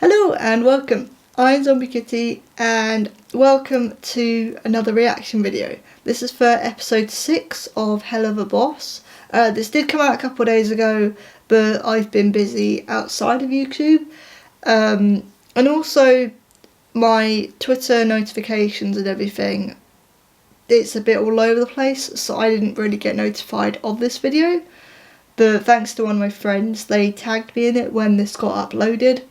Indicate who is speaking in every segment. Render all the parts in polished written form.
Speaker 1: Hello and welcome. I'm Zombie Kitty and welcome to another reaction video. This is for episode 6 of Helluva Boss. This did come out a couple of days ago, but I've been busy outside of YouTube. And also my Twitter notifications and everything, it's a bit all over the place, so I didn't really get notified of this video. But thanks to one of my friends, they tagged me in it when this got uploaded.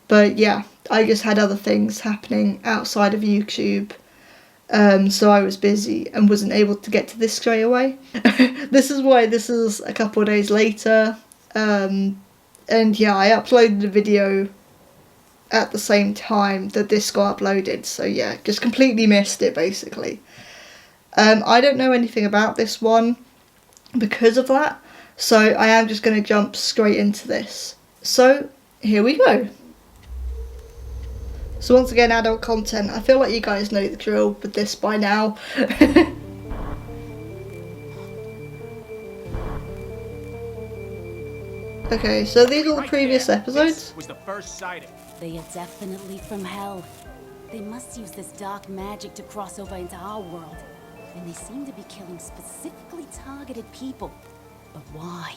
Speaker 1: But yeah, I just had other things happening outside of YouTube, so I was busy and wasn't able to get to this straight away. This is why this is a couple of days later, and yeah, I uploaded a video at the same time that this got uploaded, so yeah, just completely missed it basically. I don't know anything about this one because of that, so I am just going to jump straight into this. So here we go. So once again, adult content. I feel like you guys know the drill with this by now. Okay, so these are the previous episodes.
Speaker 2: Was the first sighting.
Speaker 3: They are definitely from hell. They must use this dark magic to cross over into our world. And they seem to be killing specifically targeted people. But why?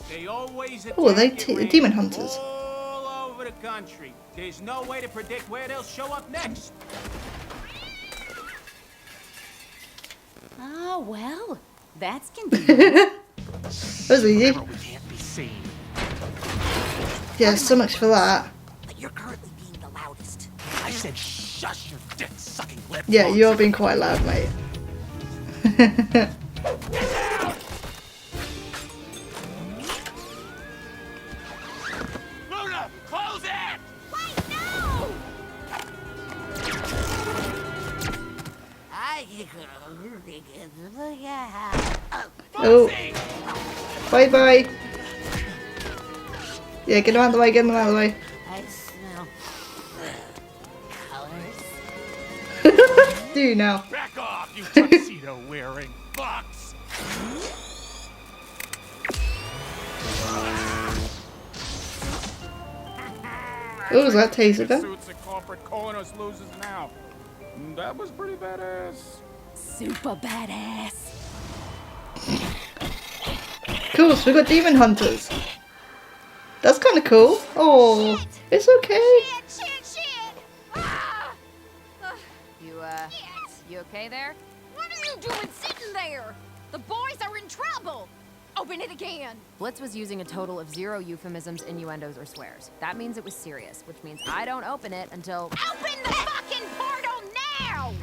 Speaker 2: They always
Speaker 1: Oh, are they
Speaker 2: attack
Speaker 1: demon hunters?
Speaker 2: all over the country. There's no way to predict where they'll show up next.
Speaker 3: Ah, well, that's convenient.
Speaker 1: That was easy.
Speaker 2: We can't be seen.
Speaker 1: Yeah, so much for that.
Speaker 4: But you're currently being the loudest.
Speaker 2: I said shush your dick-sucking lip.
Speaker 1: Yeah, you are being quite loud, mate.
Speaker 2: Luna, close it!
Speaker 4: Wait, no!
Speaker 1: Oh, bye bye. Yeah, get him out of the way, get him out of the way.
Speaker 4: I smell colors.
Speaker 1: Do you now?
Speaker 2: Back off, you tuxedo-wearing fucks!
Speaker 1: Oh, was that taser gun?
Speaker 2: Suits at corporate calling us losers now. That was pretty badass.
Speaker 3: Super badass.
Speaker 1: Cool, so we got demon hunters. That's kind of cool. Oh, it's okay.
Speaker 4: Shit! Ah!
Speaker 5: You okay there?
Speaker 6: What are you doing sitting there? The boys are in trouble. Open it again.
Speaker 5: Blitz was using a total of 0 euphemisms, innuendos, or swears. That means it was serious, which means I don't open it until...
Speaker 6: Open the fucking portal now!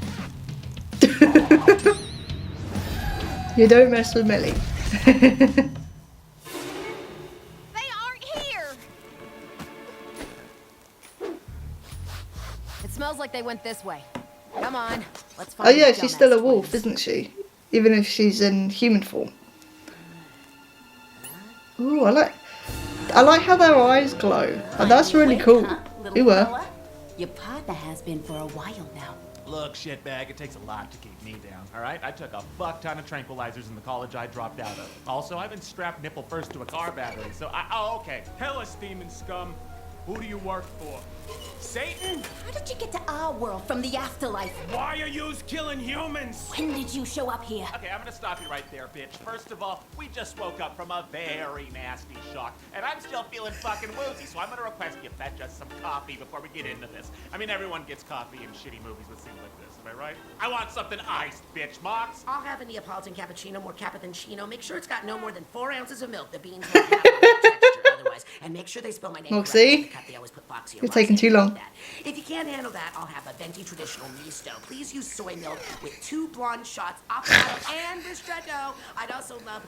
Speaker 1: You don't mess with Millie.
Speaker 6: They aren't here.
Speaker 5: It smells like they went this way. Come on, let's
Speaker 1: Oh
Speaker 5: find
Speaker 1: yeah,
Speaker 5: the
Speaker 1: she's
Speaker 5: dumbass
Speaker 1: still a wolf,
Speaker 5: twins.
Speaker 1: isn't she? Even if she's in human form. Ooh, I like how their eyes glow. Oh, that's really cool.
Speaker 3: Little
Speaker 1: Ooh,
Speaker 3: fella? Your partner has been for a while now.
Speaker 7: Look, shitbag, it takes a lot to keep me down, alright? I took a fuck ton of tranquilizers in the college I dropped out of. Also, I've been strapped nipple first to a car battery, so oh, okay.
Speaker 2: Hellas, demon scum. Who do you work for? Satan?
Speaker 3: How did you get to our world from the afterlife?
Speaker 2: Why are you killing humans?
Speaker 3: When did you show up here?
Speaker 7: Okay, I'm gonna stop you right there, bitch. First of all, we just woke up from a very nasty shock, and I'm still feeling fucking woozy, so I'm gonna request you fetch us some coffee before we get into this. I mean, everyone gets coffee in shitty movies with scenes like this, am I right? I want something iced, bitch. Mox?
Speaker 4: I'll have a Neapolitan cappuccino, more cappa than chino. Make sure it's got no more than 4 ounces of milk. The beans won't have a texture otherwise. And make sure they spell my name
Speaker 1: Moxie,
Speaker 4: correctly. In the cup, they always put Foxy or
Speaker 1: you're taking
Speaker 4: Roxy.
Speaker 1: too long.
Speaker 4: That. If you can't handle that, I'll have a venti traditional misto. Please use soy milk with 2 blonde shots, avocado and ristretto. I'd also love...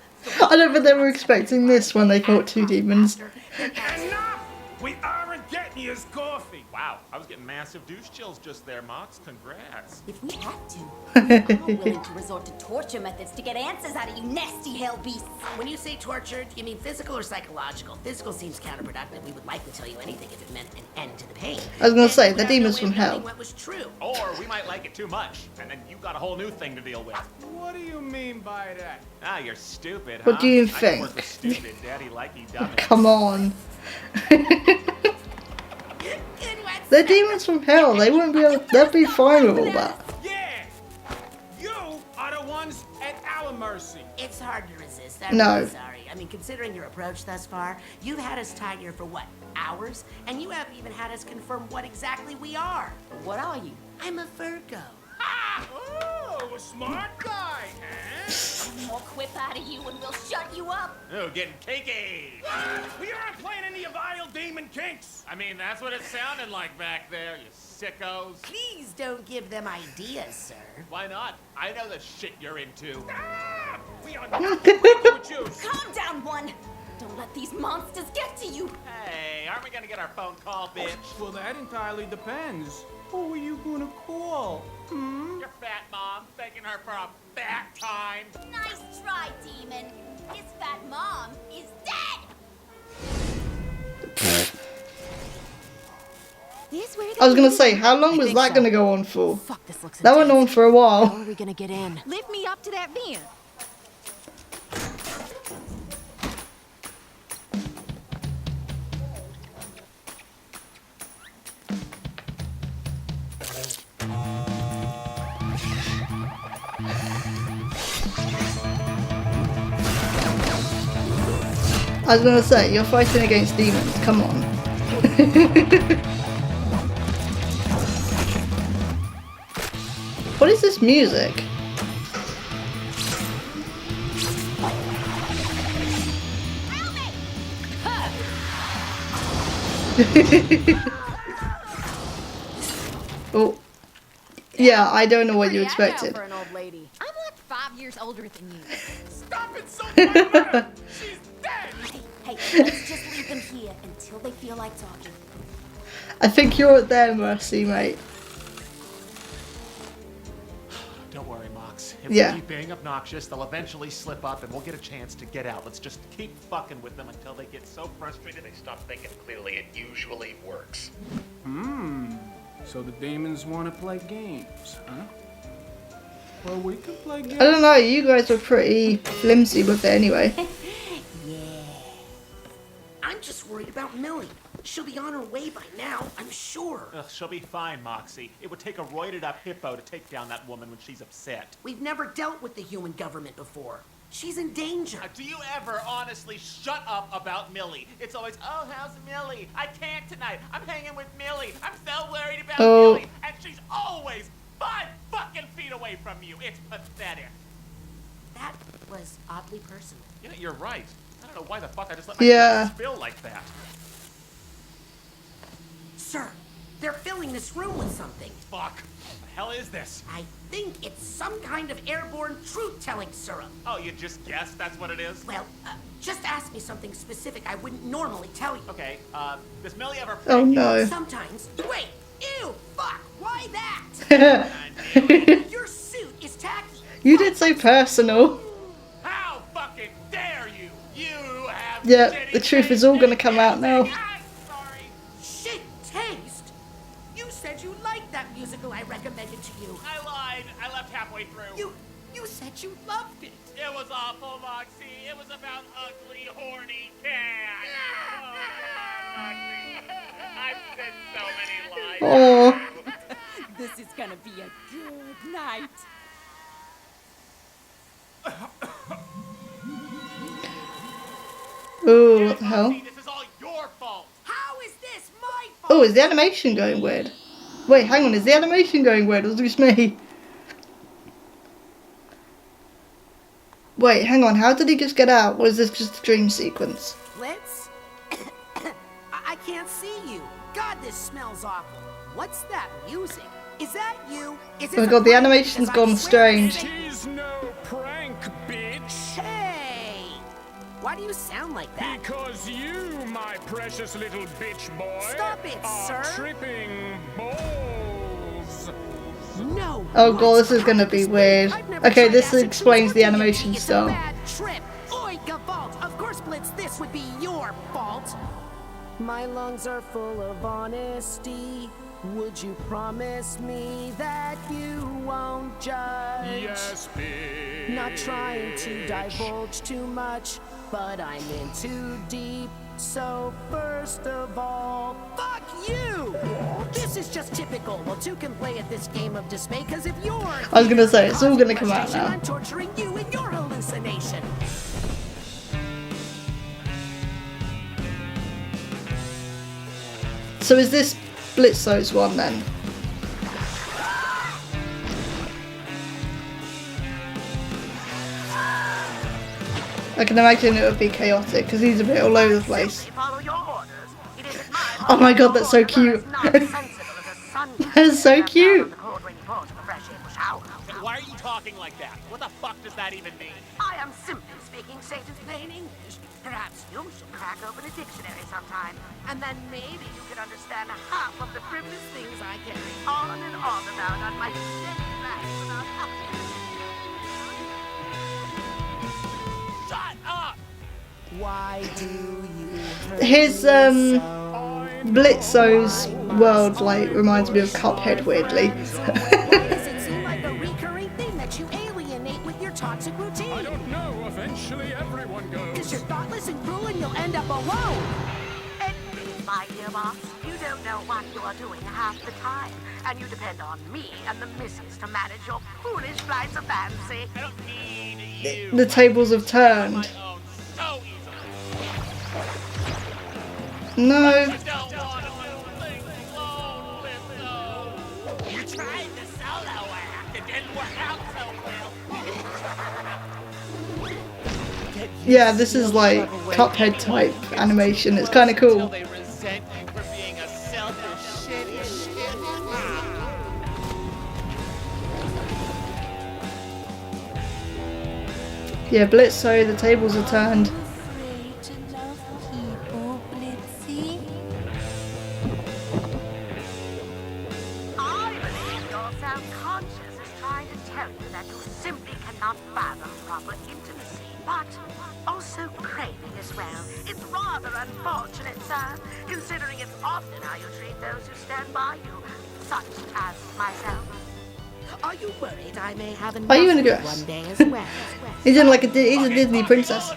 Speaker 1: I don't think they were expecting this when they caught 2 demons.
Speaker 2: Enough! We aren't getting you coffee.
Speaker 7: Wow, I was getting massive douche chills just there, Mox. Congrats.
Speaker 3: If we had to, we are willing to resort to torture methods to get answers out of you nasty hell beasts.
Speaker 4: When you say tortured, you mean physical or psychological? Physical seems counterproductive. We would likely tell you anything if it meant an end to the pain.
Speaker 1: I was gonna say,
Speaker 4: And
Speaker 1: the
Speaker 4: without no
Speaker 1: demons
Speaker 4: way
Speaker 1: from
Speaker 4: of knowing
Speaker 1: hell.
Speaker 4: What was true?
Speaker 7: Or we might like it too much, and then you got a whole new thing to deal with.
Speaker 2: What do you mean by that?
Speaker 7: Ah, you're stupid,
Speaker 1: What
Speaker 7: huh?
Speaker 1: do you
Speaker 7: I can
Speaker 1: think?
Speaker 7: work with stupid, daddy likey dummy.
Speaker 1: Come on.
Speaker 4: Good
Speaker 1: They're demons from hell. They won't be able. They'll be fine with all that.
Speaker 2: Yeah! You are the ones at our mercy.
Speaker 4: It's hard to resist. I'm
Speaker 1: No.
Speaker 4: really sorry. I mean, considering your approach thus far, you've had us tied here for what, hours? And you haven't even had us confirm what exactly we are.
Speaker 3: What are you?
Speaker 4: I'm a Virgo.
Speaker 2: Ah! Oh, a smart guy, huh?
Speaker 6: One more quip out of you and we'll shut you up.
Speaker 7: Oh, getting cakey.
Speaker 2: We aren't playing any of Vile Demon Kinks.
Speaker 7: I mean, that's what it sounded like back there, you sickos.
Speaker 4: Please don't give them ideas, sir.
Speaker 7: Why not? I know the shit you're into.
Speaker 2: Ah! We are not with you.
Speaker 6: Calm down, one. Don't let these monsters get to you.
Speaker 7: Hey, aren't we gonna get our phone call, bitch?
Speaker 2: Well, that entirely depends. Who are you gonna call?
Speaker 7: Your fat mom, taking her for a fat time.
Speaker 6: Nice try, demon. His fat mom is dead.
Speaker 3: This where
Speaker 1: I was gonna say, how long was that gonna go on for?
Speaker 3: Fuck, this looks
Speaker 1: That went on for a
Speaker 3: How
Speaker 1: while.
Speaker 3: are we gonna get in?
Speaker 6: Lift me up to that vent.
Speaker 1: I was gonna say, you're fighting against demons. Come on. What is this music? Oh, yeah. I don't know what you
Speaker 5: Pretty act out
Speaker 1: expected.
Speaker 5: for an old lady.
Speaker 6: I'm like 5 years older than you.
Speaker 2: Stop it, Sophia! She's dead!
Speaker 6: Hey, let's just leave them here until they feel like talking.
Speaker 1: I think you're at their mercy, mate.
Speaker 7: Don't worry, Mox. If
Speaker 1: Yeah.
Speaker 7: we keep being obnoxious, they'll eventually slip up and we'll get a chance to get out. Let's just keep fucking with them until they get so frustrated they stop thinking clearly. It usually works.
Speaker 2: So the demons want to play games, huh? Well, we can play
Speaker 1: I
Speaker 2: games.
Speaker 1: don't know. You guys were pretty flimsy with it anyway.
Speaker 4: I'm just worried about Millie. She'll be on her way by now, I'm sure.
Speaker 7: Ugh, she'll be fine, Moxie. It would take a roided-up hippo to take down that woman when she's upset.
Speaker 4: We've never dealt with the human government before. She's in danger.
Speaker 7: Do you ever honestly shut up about Millie? It's always, oh, how's Millie? I can't tonight. I'm hanging with Millie. I'm so worried about
Speaker 1: Oh.
Speaker 7: Millie. And she's always 5 fucking feet away from you. It's pathetic.
Speaker 4: That was oddly personal.
Speaker 7: Yeah, you're right. I don't know why the fuck I just let my
Speaker 1: Yeah.
Speaker 7: gut spill like that.
Speaker 4: Sir, they're filling this room with something.
Speaker 7: Fuck. What the hell is this?
Speaker 4: I think it's some kind of airborne truth-telling syrup.
Speaker 7: Oh, you just guessed that's what it is?
Speaker 4: Well, just ask me something specific I wouldn't normally tell you.
Speaker 7: Okay, does Millie ever
Speaker 1: Oh
Speaker 7: prank you?
Speaker 1: no.
Speaker 4: Sometimes. Wait! Ew! Fuck! Why that? Your suit is tacky.
Speaker 1: You did say personal.
Speaker 7: How fucking dare you? You have
Speaker 1: Yeah,
Speaker 7: shitty
Speaker 1: the truth is all gonna come out now.
Speaker 7: I'm sorry.
Speaker 4: Shit taste. You said you liked that musical I recommended to you.
Speaker 7: I lied. I left halfway through.
Speaker 4: You said you loved it.
Speaker 7: It was awful, Moxie. It was about ugly, horny cats. Oh, Moxie. I've said so many lies.
Speaker 1: Oh.
Speaker 3: This is gonna be a good night.
Speaker 1: Oh, what the hell?
Speaker 7: Moxie, this is all your fault.
Speaker 4: How is this my fault?
Speaker 1: Oh, is the animation going weird? Wait, hang on. Is the animation going weird? Or was it just me? Wait, hang on. How did he just get out? Or is this just a dream sequence?
Speaker 4: Blitz? I can't see you. God, this smells awful. What's that music? Is that you? Is it
Speaker 1: Oh my god, the animation's gone strange.
Speaker 8: She's no prank, bitch.
Speaker 4: Hey! Why do you sound like that?
Speaker 8: Because you, my precious little bitch boy,
Speaker 4: Stop it,
Speaker 8: are
Speaker 4: sir.
Speaker 8: tripping balls.
Speaker 4: No.
Speaker 1: Oh god, this is gonna be weird.
Speaker 4: I've never
Speaker 1: Okay,
Speaker 4: tried
Speaker 1: this
Speaker 4: acid
Speaker 1: explains the
Speaker 4: or
Speaker 1: animation
Speaker 4: TNT. It's a
Speaker 1: style.
Speaker 4: bad trip. Oi, Gavalt. Of course, Blitz, this would be your fault. My lungs are full of honesty. Would you promise me that you won't judge?
Speaker 8: Yes, bitch.
Speaker 4: Not trying to divulge too much, but I'm in too deep. So first of all, fuck you! This just typical. Well, two can play at this game of dismay, because if you're...
Speaker 1: I was gonna say, it's all gonna come out now.
Speaker 4: I'm torturing you in your hallucination.
Speaker 1: So is this Blitzo's one then? I can imagine it would be chaotic because he's a bit all over the place. Oh my god, that's so cute. That's so cute.
Speaker 7: Why are you talking like that? What the fuck does that even mean?
Speaker 4: I am simply speaking Satan's plain English. Perhaps you should crack open a dictionary sometime, and then maybe you can understand half of the frivolous things I carry on and on about on my steady life without
Speaker 7: Shut up!
Speaker 4: Why do you hurt
Speaker 1: His Blitzo's world like reminds me of Cuphead weirdly.
Speaker 4: Does it seem like a recurring thing that you alienate with your toxic routine?
Speaker 8: I don't know. Eventually, everyone
Speaker 4: Because
Speaker 8: goes.
Speaker 4: you're thoughtless and cruel and you'll end up alone.
Speaker 9: Admit, my dear boss, you don't know what you are doing half the time, and you depend on me and the missus to manage your foolish flights of fancy.
Speaker 7: I don't need you.
Speaker 1: The tables have turned.
Speaker 7: My own so easily.
Speaker 1: No.
Speaker 7: I don't want to do things alone, Lizzo. You tried the solo act. It didn't work out so well.
Speaker 1: Yeah, this is like Cuphead type animation. It's kind of
Speaker 7: Until
Speaker 1: cool.
Speaker 7: they resent you for being a selfish, shitty shit.
Speaker 1: Yeah, Blitzo, the tables are turned.
Speaker 3: Afraid to love people, Blitzy.
Speaker 9: I believe your self-conscious is trying to tell you that you simply cannot fathom proper intimacy, but also craving as well. It's rather unfortunate, sir, considering it's often how you treat those who stand by you, such as myself.
Speaker 4: Are you worried I may have
Speaker 1: Are you in a
Speaker 4: enough
Speaker 1: dress?
Speaker 4: one day as well?
Speaker 1: He's in like he's a Disney princess.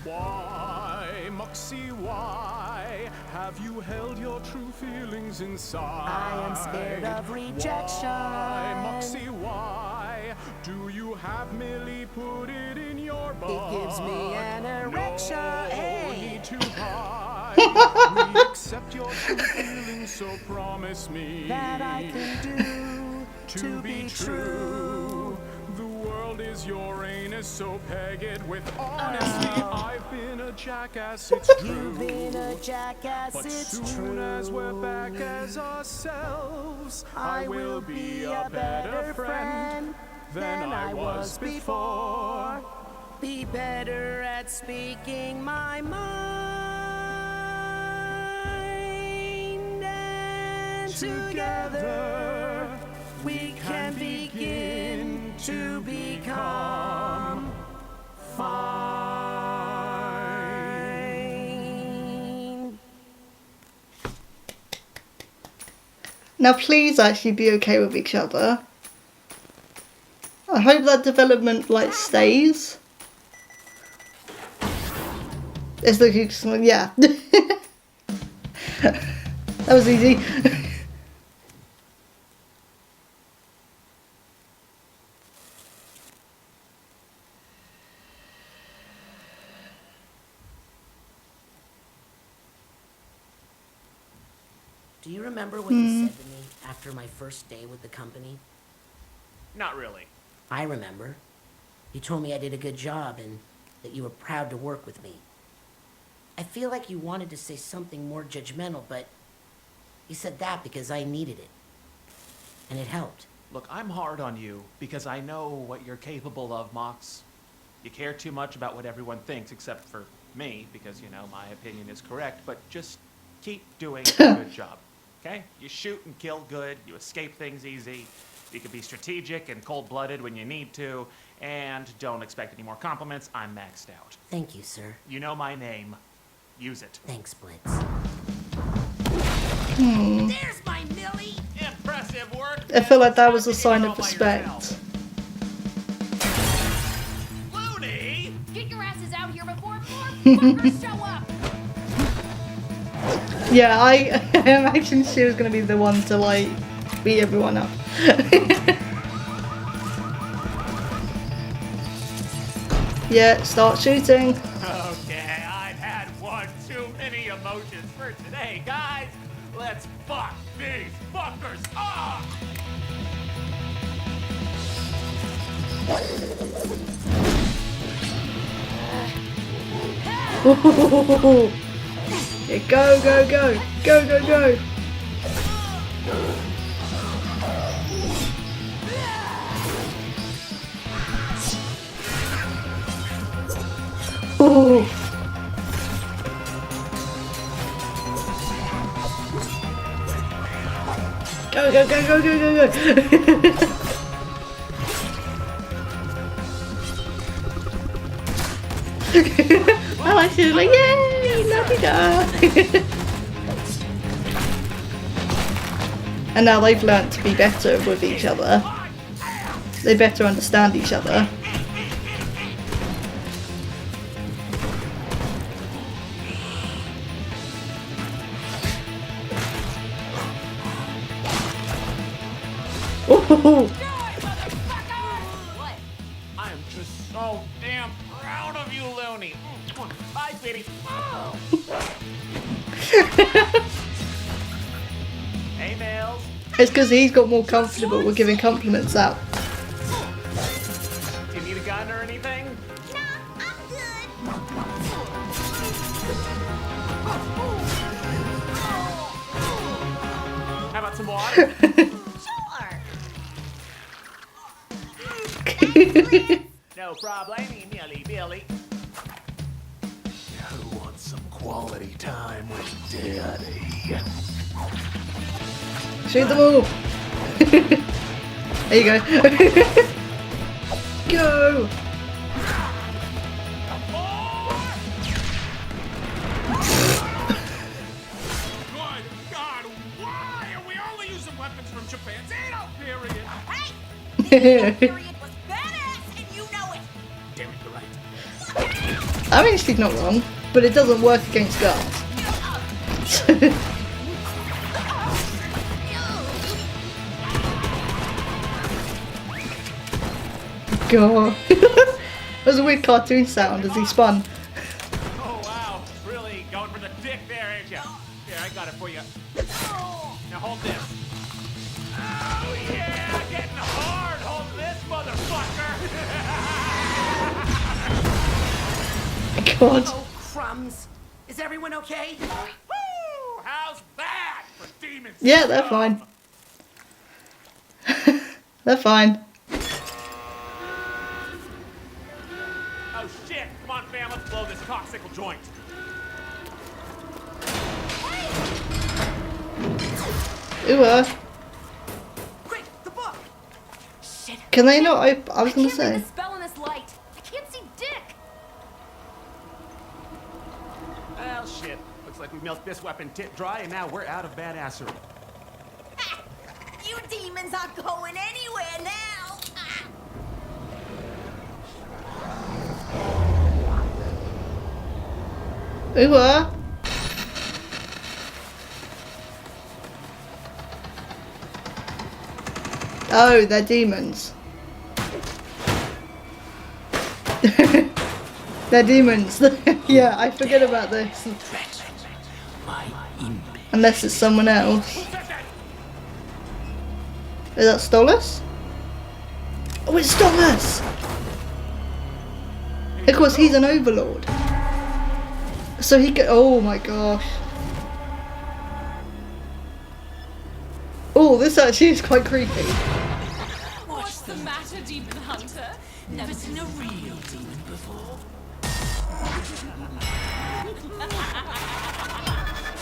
Speaker 8: Why, Moxie, why have you held your true feelings inside?
Speaker 4: I am scared of rejection.
Speaker 8: Why, Moxie, why do you have merely put it in your butt?
Speaker 4: It gives me an erection.
Speaker 8: No
Speaker 4: Hey.
Speaker 8: need to hide. We accept your true feelings, so promise me
Speaker 4: That I can do
Speaker 8: to be true. The world is your anus, so peg it with honesty. I've been a jackass, it's true.
Speaker 4: Been a jackass,
Speaker 8: But
Speaker 4: it's
Speaker 8: soon
Speaker 4: true.
Speaker 8: as we're back as ourselves, I will be a better friend than I was before.
Speaker 4: Be better at speaking my mind, and together we can begin to become fine.
Speaker 1: Now please actually be okay with each other. I hope that development like stays. It's looking, yeah. That was easy.
Speaker 4: Do you remember what you said to me after my first day with the company?
Speaker 7: Not really.
Speaker 4: I remember. You told me I did a good job and that you were proud to work with me. I feel like you wanted to say something more judgmental, but you said that because I needed it. And it helped.
Speaker 7: Look, I'm hard on you because I know what you're capable of, Mox. You care too much about what everyone thinks, except for me, because, you know, my opinion is correct, but just keep doing a good job, okay? You shoot and kill good, you escape things easy. You can be strategic and cold-blooded when you need to, and don't expect any more compliments. I'm maxed out.
Speaker 4: Thank you, sir.
Speaker 7: You know my name. Use it.
Speaker 4: Thanks, Blitz.
Speaker 6: There's my Millie!
Speaker 7: Impressive work.
Speaker 1: I feel like that
Speaker 7: Time
Speaker 1: was a
Speaker 7: to get
Speaker 1: sign
Speaker 7: it
Speaker 1: of
Speaker 7: all by
Speaker 1: respect.
Speaker 7: yourself. Looney!
Speaker 6: Get your asses out here before more fuckers show up!
Speaker 1: Yeah, I imagined she was gonna be the one to like beat everyone up. Yeah, start shooting.
Speaker 7: Okay, I've had one too many emotions for today, guys. Let's fuck these fuckers up!
Speaker 1: Yeah, go, go, go, go, go, go. Ooh. Go, go, go, go, go, go, go. I like to like, yay, la-di-da. And now they've learnt to be better with each other. They better understand each other. Ooh.
Speaker 7: What? I am just so damn proud of you, Looney. Bye, sweetie. Hey, Mills.
Speaker 1: It's because he's got more comfortable with giving compliments out.
Speaker 7: Do you need a gun or anything?
Speaker 6: Nah, I'm good.
Speaker 7: How about some water?
Speaker 6: Sure.
Speaker 7: No problem, Millie Billy.
Speaker 8: Who wants some quality time with Daddy?
Speaker 1: Shoot them all! There you go. Go!
Speaker 2: Good God, why are we only using weapons from Japan's Edo period?
Speaker 6: Hey! The period was badass, and you know it!
Speaker 2: Damn it, you're right.
Speaker 1: I mean, she's not wrong, but it doesn't work against guards. God. That was a weird cartoon sound as he spun.
Speaker 7: Oh, wow. Really going for the dick there, ain't ya? Here, I got it for you. Now hold this. Oh, yeah! Getting hard! Hold this, motherfucker!
Speaker 1: God.
Speaker 4: Oh, crumbs. Is everyone okay?
Speaker 7: Woo! How's that for demons?
Speaker 1: Yeah, they're fine. They're fine.
Speaker 7: Oh, shit! Come on, fam, let's blow this cocksicle joint.
Speaker 1: Ooh,
Speaker 4: Quick, the book. Shit.
Speaker 1: can they not open? I was gonna
Speaker 6: Can't read
Speaker 1: say.
Speaker 6: the spell in this light. I can't see dick.
Speaker 7: Well, shit. Looks like we milked this weapon tit dry, and now we're out of badassery.
Speaker 6: You demons aren't going anywhere now.
Speaker 1: Ooh, oh, they're demons. They're demons. Yeah, I forget about this. Unless it's someone else. Is that Stolas? Oh, it's Stolas! Of course, he's an Overlord. So he could. Oh my gosh. Oh, this actually is quite creepy.
Speaker 6: What's the matter, demon hunter? Never seen a real demon before.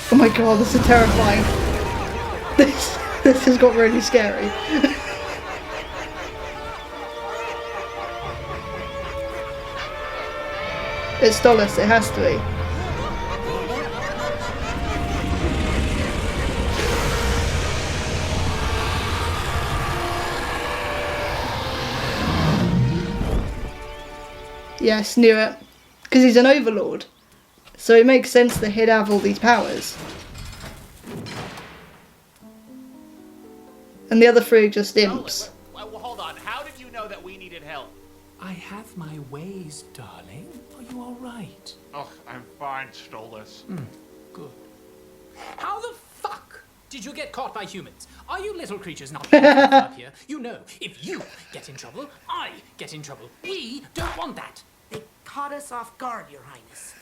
Speaker 1: Oh my god, this is terrifying. This has got really scary. It's Stolas, it has to be. Yes, knew it. Because he's an overlord. So it makes sense that he'd have all these powers. And the other three are just imps.
Speaker 7: Well, hold on. How did you know that we needed help?
Speaker 8: I have my ways, darling. Are you all right?
Speaker 7: Oh, I'm fine, Stolas.
Speaker 8: Good. How the fuck did you get caught by humans? Are you little creatures not being up here? You know, if you get in trouble, I get in trouble. We don't want that.
Speaker 4: They caught us off guard, Your Highness.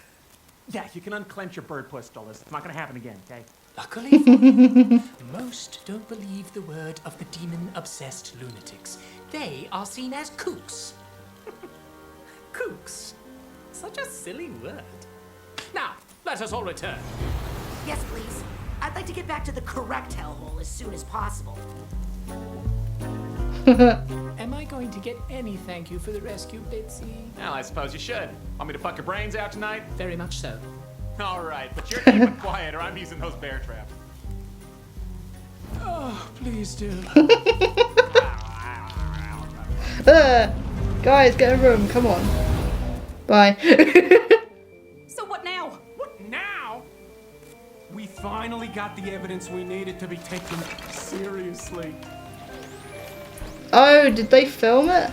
Speaker 7: Yeah, you can unclench your bird puss, Stolas. It's not gonna happen again, okay?
Speaker 8: Luckily for you, most don't believe the word of the demon-obsessed lunatics. They are seen as kooks. Kooks. Such a silly word. Now, let us all return.
Speaker 4: Yes, please. I'd like to get back to the correct hellhole as soon as possible.
Speaker 8: Am I going to get any thank you for the rescue, Bitsy?
Speaker 7: Well, I suppose you should. Want me to fuck your brains out tonight?
Speaker 8: Very much so.
Speaker 7: All right, but you're keeping quiet or I'm using those bear traps.
Speaker 8: Oh, please do.
Speaker 1: Guys, get a room, come on. Bye.
Speaker 6: So what now?
Speaker 2: What now? We finally got the evidence we needed to be taken seriously.
Speaker 1: Oh, did they film it?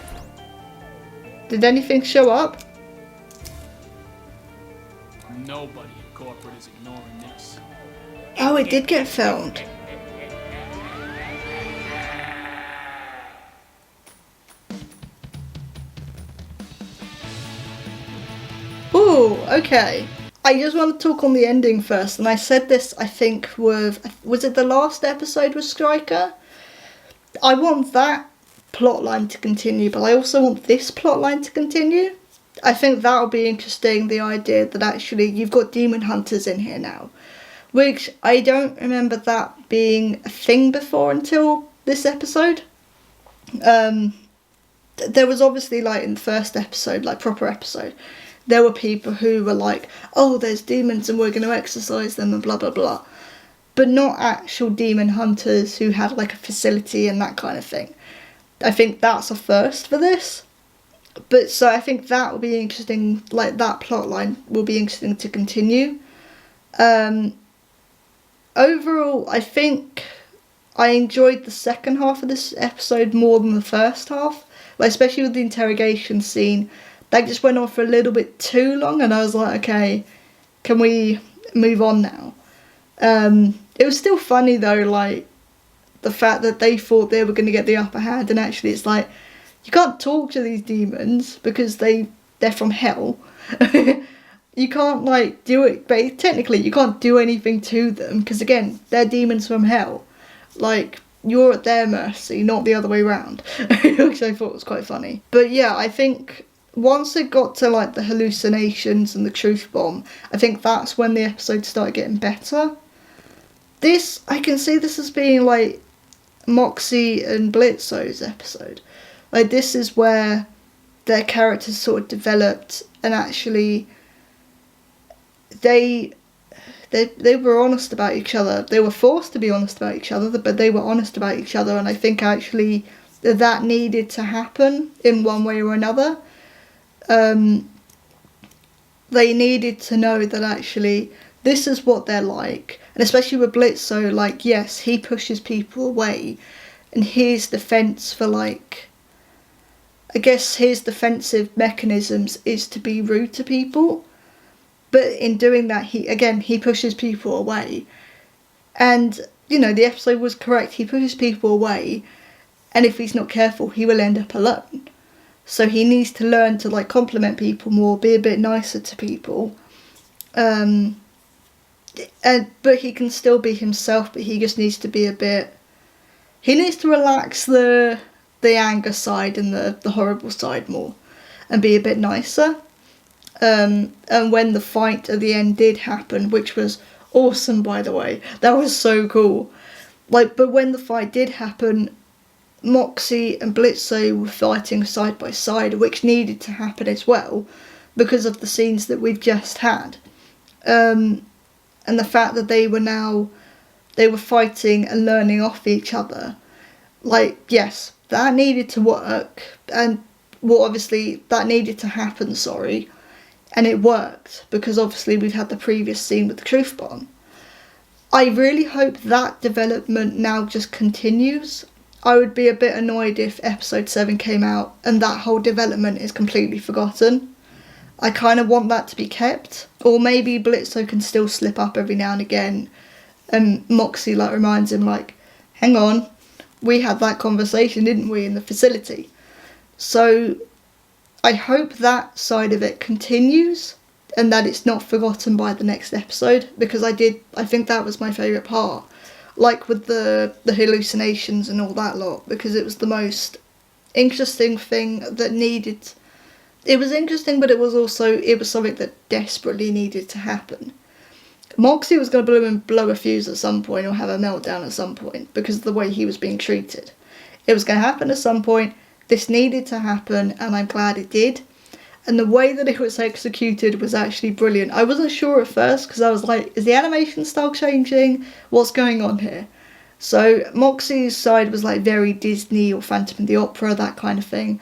Speaker 1: Did anything show up?
Speaker 2: Nobody in corporate is ignoring this.
Speaker 1: Oh, it did get filmed. Ooh, okay. I just want to talk on the ending first, and I said this, I think, was it the last episode with Stryker? I want that plotline to continue, but I also want this plotline to continue. I think that'll be interesting, the idea that actually you've got demon hunters in here now, which I don't remember that being a thing before until this episode. There was obviously, like, in the first episode, like, proper episode, there were people who were like, oh, there's demons and we're going to exorcise them and blah, blah, blah. But not actual demon hunters who had, like, a facility and that kind of thing. I think that's a first for this. But so I think that will be interesting, like, that plot line will be interesting to continue. Overall, I think I enjoyed the second half of this episode more than the first half. Like, especially with the interrogation scene. That just went on for a little bit too long, and I was like, okay, can we move on now? It was still funny though, like, the fact that they thought they were going to get the upper hand, and actually it's like, you can't talk to these demons because they're from hell. You can't, like, do it, but technically you can't do anything to them because, again, they're demons from hell. Like, you're at their mercy, not the other way around, which I thought was quite funny. But yeah, I think once it got to, like, the hallucinations and the truth bomb, I think that's when the episode started getting better. This, I can see this as being, like, Moxie and Blitzo's episode. Like, this is where their characters sort of developed, and actually they were honest about each other. They were forced to be honest about each other, but they were honest about each other, and I think actually that needed to happen in one way or another. They needed to know that actually this is what they're like, and especially with Blitzo, like, yes, he pushes people away, and his defense for, like, I guess his defensive mechanisms is to be rude to people, but in doing that, he pushes people away, and, you know, the episode was correct, he pushes people away, and if he's not careful, he will end up alone. So he needs to learn to, like, compliment people more, be a bit nicer to people. But he can still be himself, but he just needs to be he needs to relax the anger side and the horrible side more and be a bit nicer. And when the fight at the end did happen, which was awesome, by the way, that was so cool. Like, but when the fight did happen, Moxie and Blitzo were fighting side by side, which needed to happen as well. because of the scenes that we've just had. And the fact that they were fighting and learning off each other. Like, yes, that needed to work, and well, obviously that needed to happen, and it worked, because obviously we've had the previous scene with the truth bomb. I really hope that development now just continues. I would be a bit annoyed if episode 7 came out and that whole development is completely forgotten. I kind of want that to be kept, or maybe Blitzo can still slip up every now and again, and Moxie like reminds him, like, hang on, we had that conversation, didn't we, in the facility? So I hope that side of it continues and that it's not forgotten by the next episode, because I think that was my favourite part, like with the hallucinations and all that lot, because it was the most interesting thing that needed. It was interesting, but it was something that desperately needed to happen. Moxie was going to blow a fuse at some point, or have a meltdown at some point, because of the way he was being treated. It was going to happen at some point. This needed to happen, and I'm glad it did. And the way that it was executed was actually brilliant. I wasn't sure at first, because I was like, is the animation style changing? What's going on here? So Moxie's side was like very Disney or Phantom of the Opera, that kind of thing.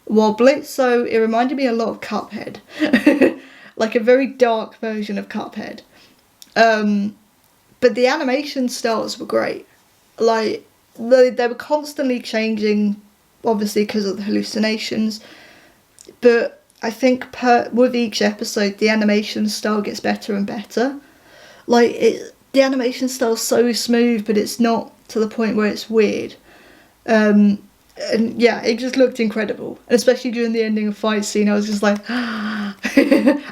Speaker 1: While Blitzo, it reminded me a lot of Cuphead. Like a very dark version of Cuphead. But the animation styles were great. Like, they were constantly changing, obviously because of the hallucinations. But I think with each episode, the animation style gets better and better. Like, the animation style's so smooth, but it's not to the point where it's weird. And yeah, it just looked incredible. And especially during the ending of fight scene, I was just like, I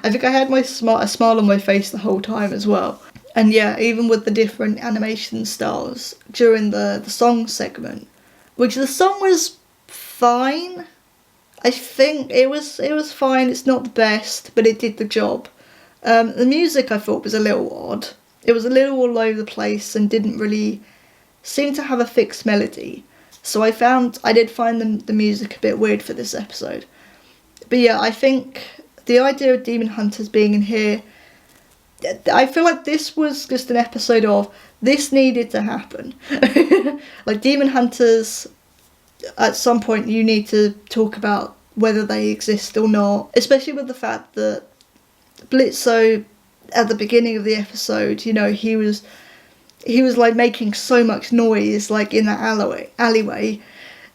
Speaker 1: think I had a smile on my face the whole time as well. And yeah, even with the different animation styles during the song segment, which the song was fine. I think it was fine. It's not the best, but it did the job. The music I thought was a little odd. It was a little all over the place and didn't really seem to have a fixed melody. So I did find the music a bit weird for this episode. But yeah, I think the idea of Demon Hunters being in here, I feel like this was just an episode of, this needed to happen. Like, Demon Hunters, at some point you need to talk about whether they exist or not, especially with the fact that Blitzo, at the beginning of the episode, you know, he was like making so much noise, like in that alleyway,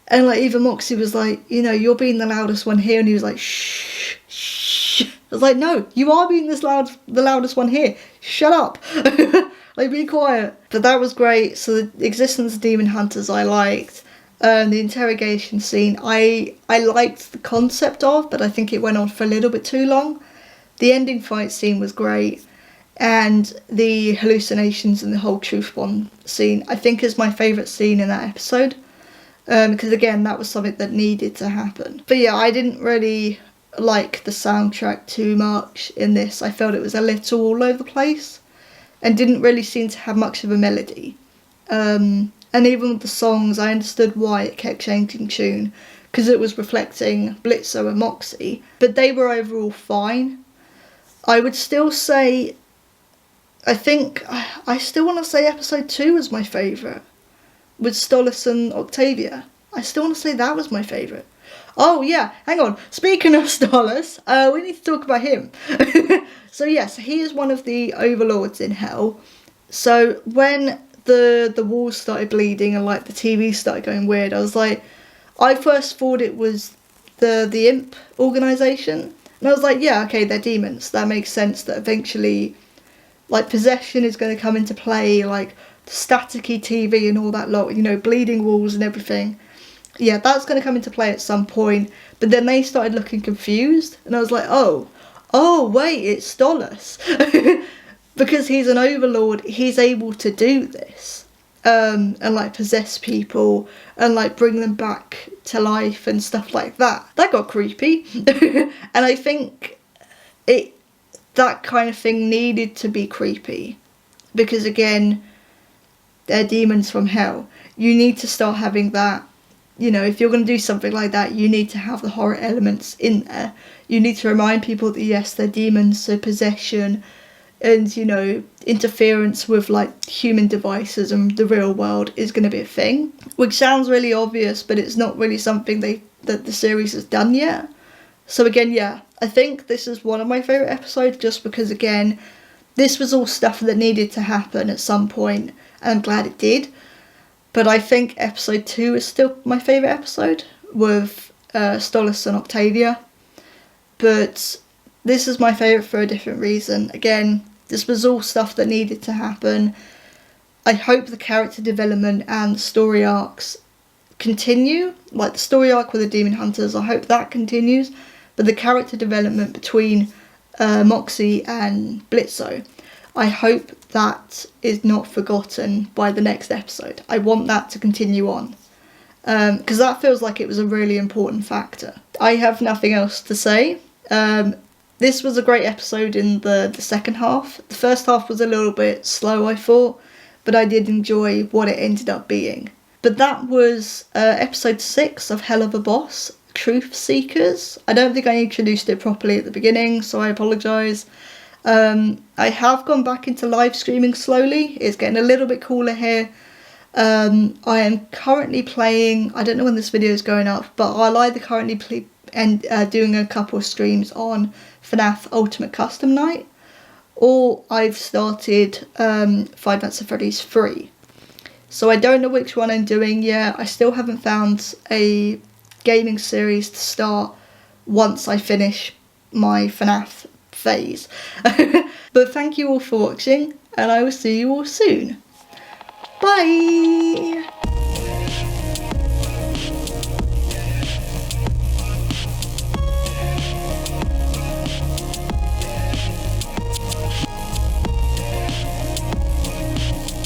Speaker 1: and like even Moxie was like, you know, you're being the loudest one here, and he was like, shh, shh. I was like, no, you are being the loudest one here. Shut up. Like, be quiet. But that was great. So the existence of Demon Hunters I liked. The interrogation scene I liked the concept of, but I think it went on for a little bit too long. The ending fight scene was great. And the hallucinations and the whole truth bomb scene, I think, is my favourite scene in that episode. Because again, that was something that needed to happen. But yeah, I didn't really like the soundtrack too much in this. I felt it was a little all over the place and didn't really seem to have much of a melody. And even with the songs, I understood why it kept changing tune, because it was reflecting Blitzo and Moxie, but they were overall fine. I would still say, I still want to say episode 2 was my favourite, with Stolas and Octavia. I still want to say that was my favourite. Oh yeah, hang on. Speaking of Stolas, we need to talk about him. So yes, he is one of the overlords in Hell. So when the walls started bleeding and like the TV started going weird, I was like, I first thought it was the imp organisation. And I was like, yeah, okay, they're demons. That makes sense that eventually, like, possession is going to come into play, like staticky TV and all that lot, you know, bleeding walls and everything. Yeah, that's going to come into play at some point. But then they started looking confused, and I was like, oh, wait, it's Stolas. Because he's an overlord, he's able to do this. And like possess people and like bring them back to life and stuff like that. That got creepy. And I think that kind of thing needed to be creepy. Because again, they're demons from hell. You need to start having that you know, if you're going to do something like that, you need to have the horror elements in there. You need to remind people that yes, they're demons, so possession and, you know, interference with like human devices and the real world is going to be a thing, which sounds really obvious, but it's not really something that the series has done yet. So again, yeah, I think this is one of my favourite episodes just because, again, this was all stuff that needed to happen at some point, and I'm glad it did. But I think episode 2 is still my favourite episode, with Stolas and Octavia. But this is my favourite for a different reason. Again, this was all stuff that needed to happen. I hope the character development and the story arcs continue. Like the story arc with the Demon Hunters, I hope that continues. But the character development between Moxie and Blitzo, I hope that is not forgotten by the next episode. I want that to continue on. Because that feels like it was a really important factor. I have nothing else to say. This was a great episode in the second half. The first half was a little bit slow, I thought, but I did enjoy what it ended up being. But that was episode 6 of Helluva Boss, Truth Seekers. I don't think I introduced it properly at the beginning, so I apologise. I have gone back into live streaming slowly. It's getting a little bit cooler here. I am currently playing, I don't know when this video is going up, but I'll either currently play and doing a couple of streams on FNAF Ultimate Custom Night, or I've started Five Nights at Freddy's 3. So I don't know which one I'm doing yet. I still haven't found a gaming series to start once I finish my FNAF phase. But thank you all for watching, and I will see you all soon. Bye!